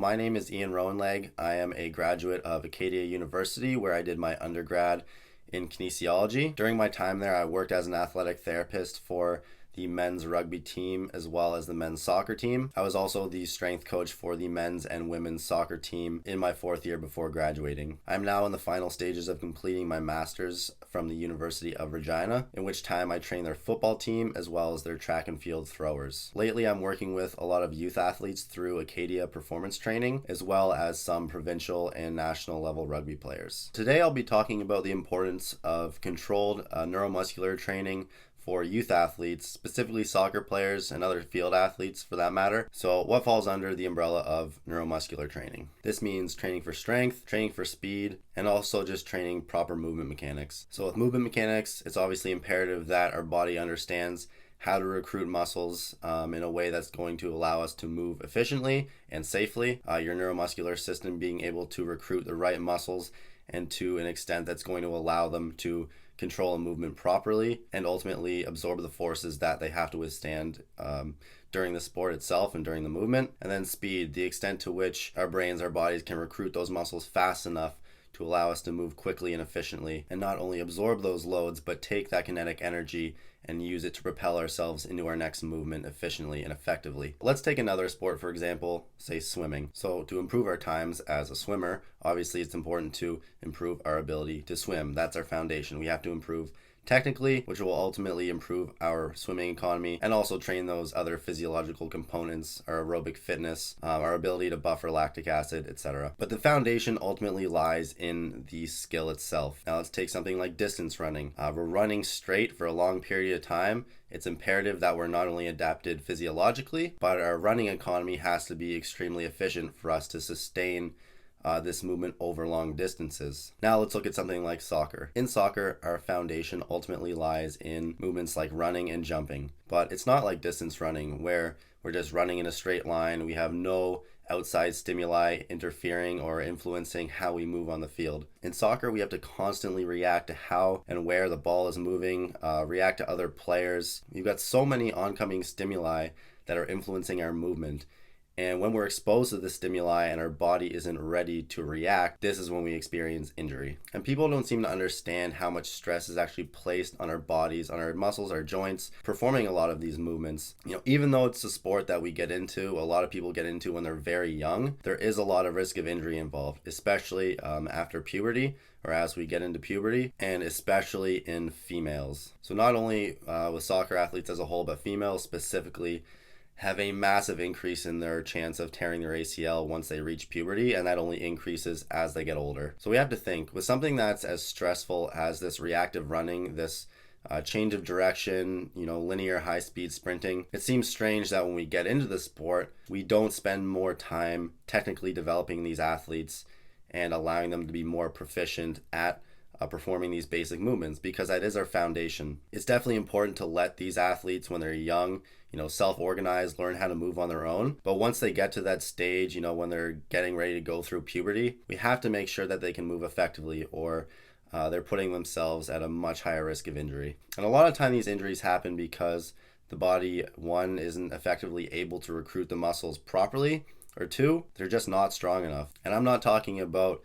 My name is Rowan-Legg. I am a graduate of Acadia University, where I did my undergrad in kinesiology. During my time there, I worked as an athletic therapist for the men's rugby team as well as the men's soccer team. I was also the strength coach for the men's and women's soccer team in my 4th year before graduating. I'm now in the final stages of completing my master's from the University of Regina, in which time I train their football team as well as their track and field throwers. Lately, I'm working with a lot of youth athletes through Acadia performance training, as well as some provincial and national level rugby players. Today, I'll be talking about the importance of controlled neuromuscular training for youth athletes, specifically soccer players and other field athletes for that matter. So what falls under the umbrella of neuromuscular training? This means training for strength, training for speed, and also just training proper movement mechanics. So with movement mechanics, it's obviously imperative that our body understands how to recruit muscles in a way that's going to allow us to move efficiently and safely. Your neuromuscular system being able to recruit the right muscles and to an extent that's going to allow them to control a movement properly and ultimately absorb the forces that they have to withstand during the sport itself and during the movement. And then speed, the extent to which our brains, our bodies can recruit those muscles fast enough to allow us to move quickly and efficiently and not only absorb those loads, but take that kinetic energy and use it to propel ourselves into our next movement efficiently and effectively. Let's take another sport, for example, say swimming. So to improve our times as a swimmer, obviously it's important to improve our ability to swim. That's our foundation. We have to improve technically, which will ultimately improve our swimming economy and also train those other physiological components, our aerobic fitness, our ability to buffer lactic acid, etc. But the foundation ultimately lies in the skill itself. Now let's take something like distance running. We're running straight for a long period of time. It's imperative that we're not only adapted physiologically, but our running economy has to be extremely efficient for us to sustain this movement over long distances. Now let's look at something like soccer. In soccer, our foundation ultimately lies in movements like running and jumping, but it's not like distance running where we're just running in a straight line. We have no outside stimuli interfering or influencing how we move on the field. In soccer, we have to constantly react to how and where the ball is moving, react to other players. You've got so many oncoming stimuli that are influencing our movement. And when we're exposed to the stimuli and our body isn't ready to react, this is when we experience injury. And people don't seem to understand how much stress is actually placed on our bodies, on our muscles, our joints, performing a lot of these movements. Even though it's a sport that we get into, a lot of people get into when they're very young, there is a lot of risk of injury involved, especially after puberty or as we get into puberty, and especially in females. So not only with soccer athletes as a whole, but females specifically have a massive increase in their chance of tearing their ACL once they reach puberty, and that only increases as they get older. So we have to think, with something that's as stressful as this reactive running, this change of direction, linear high-speed sprinting, it seems strange that when we get into the sport, we don't spend more time technically developing these athletes and allowing them to be more proficient at performing these basic movements, because that is our foundation. It's definitely important to let these athletes, when they're young, self-organize, learn how to move on their own. But once they get to that stage, when they're getting ready to go through puberty, we have to make sure that they can move effectively, or they're putting themselves at a much higher risk of injury. And a lot of time these injuries happen because the body, one, isn't effectively able to recruit the muscles properly, or two, they're just not strong enough. And I'm not talking about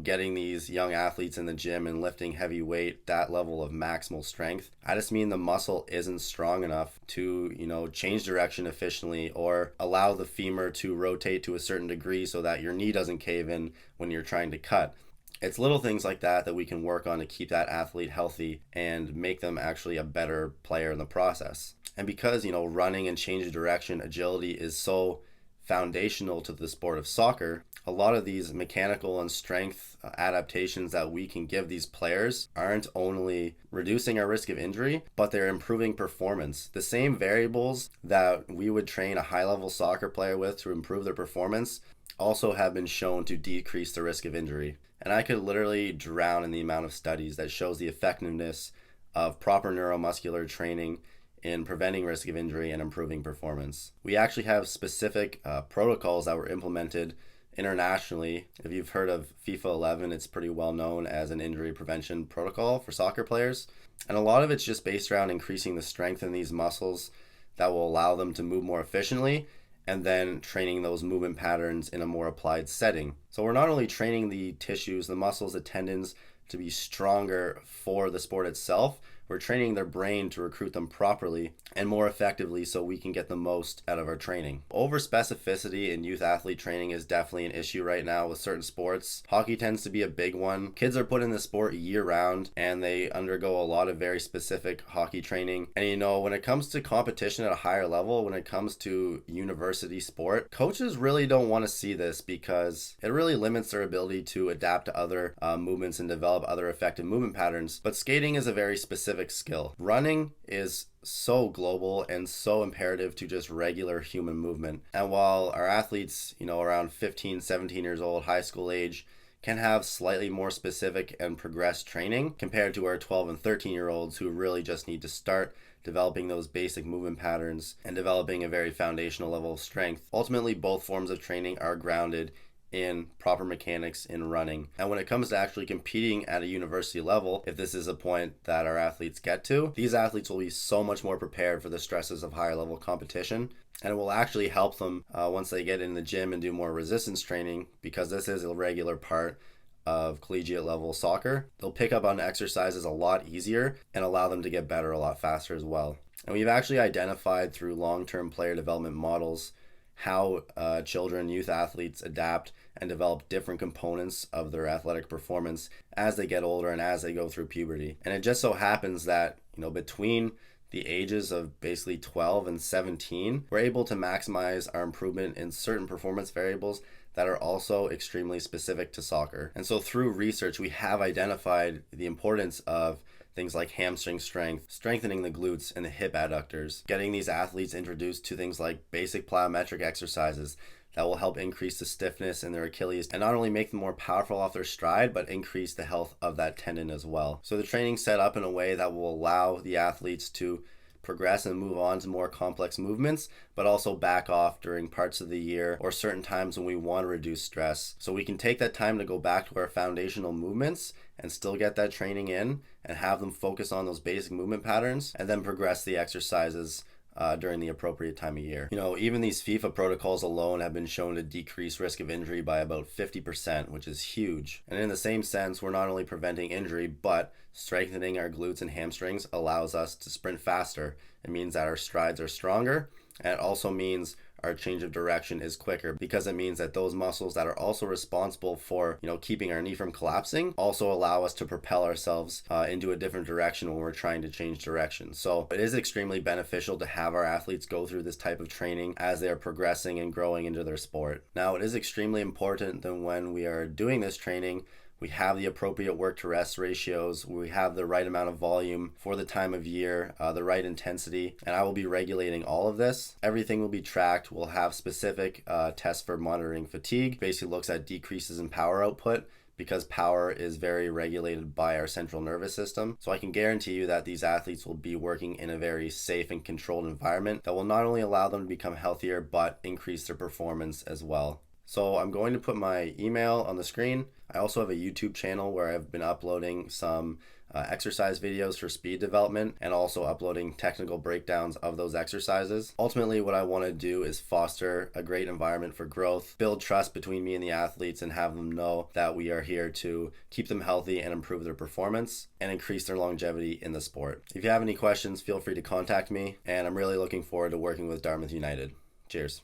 getting these young athletes in the gym and lifting heavy weight, that level of maximal strength. I just mean the muscle isn't strong enough to, change direction efficiently or allow the femur to rotate to a certain degree so that your knee doesn't cave in when you're trying to cut. It's little things like that that we can work on to keep that athlete healthy and make them actually a better player in the process. And because, running and change of direction, agility is so foundational to the sport of soccer, a lot of these mechanical and strength adaptations that we can give these players aren't only reducing our risk of injury, but they're improving performance. The same variables that we would train a high-level soccer player with to improve their performance also have been shown to decrease the risk of injury. And I could literally drown in the amount of studies that shows the effectiveness of proper neuromuscular training in preventing risk of injury and improving performance. We actually have specific protocols that were implemented internationally. If you've heard of FIFA 11, it's pretty well known as an injury prevention protocol for soccer players. And a lot of it's just based around increasing the strength in these muscles that will allow them to move more efficiently and then training those movement patterns in a more applied setting. So we're not only training the tissues, the muscles, the tendons to be stronger for the sport itself, we're training their brain to recruit them properly and more effectively so we can get the most out of our training. Over specificity in youth athlete training is definitely an issue right now with certain sports. Hockey tends to be a big one. Kids are put in the sport year round and they undergo a lot of very specific hockey training. And when it comes to competition at a higher level, when it comes to university sport, coaches really don't want to see this because it really limits their ability to adapt to other movements and develop other effective movement patterns. But skating is a very specific skill. Running is so global and so imperative to just regular human movement. And while our athletes, around 15, 17 years old, high school age, can have slightly more specific and progressed training compared to our 12 and 13-year-olds who really just need to start developing those basic movement patterns and developing a very foundational level of strength. Ultimately, both forms of training are grounded in proper mechanics in running. And when it comes to actually competing at a university level, if this is a point that our athletes get to, these athletes will be so much more prepared for the stresses of higher level competition. And it will actually help them once they get in the gym and do more resistance training, because this is a regular part of collegiate level soccer. They'll pick up on exercises a lot easier and allow them to get better a lot faster as well. And we've actually identified through long-term player development models how children, youth athletes adapt and develop different components of their athletic performance as they get older and as they go through puberty. And it just so happens that, between the ages of basically 12 and 17, we're able to maximize our improvement in certain performance variables that are also extremely specific to soccer. And so through research, we have identified the importance of things like hamstring strength, strengthening the glutes and the hip adductors, getting these athletes introduced to things like basic plyometric exercises that will help increase the stiffness in their Achilles and not only make them more powerful off their stride, but increase the health of that tendon as well. So the training's set up in a way that will allow the athletes to progress and move on to more complex movements, but also back off during parts of the year or certain times when we want to reduce stress. So we can take that time to go back to our foundational movements and still get that training in and have them focus on those basic movement patterns and then progress the exercises during the appropriate time of year. Even these FIFA protocols alone have been shown to decrease risk of injury by about 50%, which is huge. And in the same sense, we're not only preventing injury, but strengthening our glutes and hamstrings allows us to sprint faster. It means that our strides are stronger, and it also means our change of direction is quicker, because it means that those muscles that are also responsible for keeping our knee from collapsing also allow us to propel ourselves into a different direction when we're trying to change direction. So it is extremely beneficial to have our athletes go through this type of training as they are progressing and growing into their sport. Now, it is extremely important that when we are doing this training, we have the appropriate work to rest ratios, we have the right amount of volume for the time of year, the right intensity, and I will be regulating all of this. Everything will be tracked. We'll have specific tests for monitoring fatigue. Basically looks at decreases in power output, because power is very regulated by our central nervous system. So I can guarantee you that these athletes will be working in a very safe and controlled environment that will not only allow them to become healthier, but increase their performance as well. So I'm going to put my email on the screen. I also have a YouTube channel where I've been uploading some exercise videos for speed development and also uploading technical breakdowns of those exercises. Ultimately, what I want to do is foster a great environment for growth, build trust between me and the athletes, and have them know that we are here to keep them healthy and improve their performance and increase their longevity in the sport. If you have any questions, feel free to contact me, and I'm really looking forward to working with Dartmouth United. Cheers.